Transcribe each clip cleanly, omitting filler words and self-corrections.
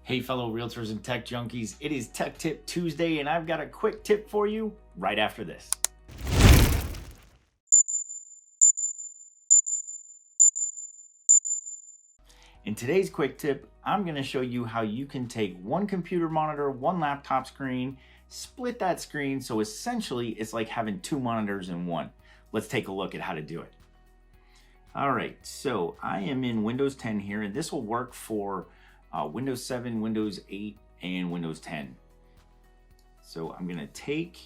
Hey fellow realtors and tech junkies, it is Tech Tip Tuesday and I've got a quick tip for you right after this. In today's quick tip, I'm going to show you how you can take one computer monitor, one laptop screen, split that screen so essentially it's like having two monitors in one. Let's take a look at how to do it. All right, so I am in Windows 10 here, and this will work for Windows 7, Windows 8, and Windows 10. So I'm gonna take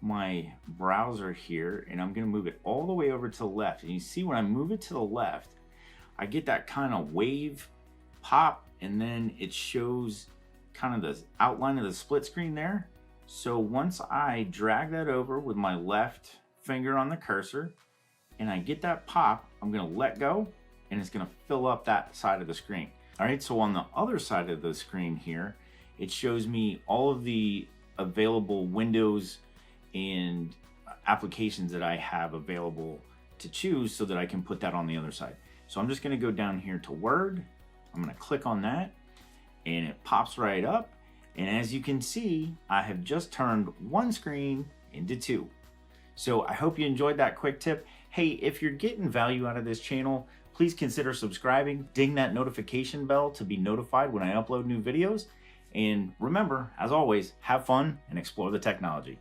my browser here and I'm gonna move it all the way over to the left. And you see when I move it to the left, I get that kind of wave pop, and then it shows kind of the outline of the split screen there. So once I drag that over with my left finger on the cursor, and I get that pop, I'm gonna let go and it's gonna fill up that side of the screen. All right, so on the other side of the screen here, it shows me all of the available windows and applications that I have available to choose so that I can put that on the other side. So I'm just gonna go down here to Word, I'm gonna click on that and it pops right up. And as you can see, I have just turned one screen into two. So I hope you enjoyed that quick tip. Hey, if you're getting value out of this channel, please consider subscribing, ding that notification bell to be notified when I upload new videos. And remember, as always, have fun and explore the technology.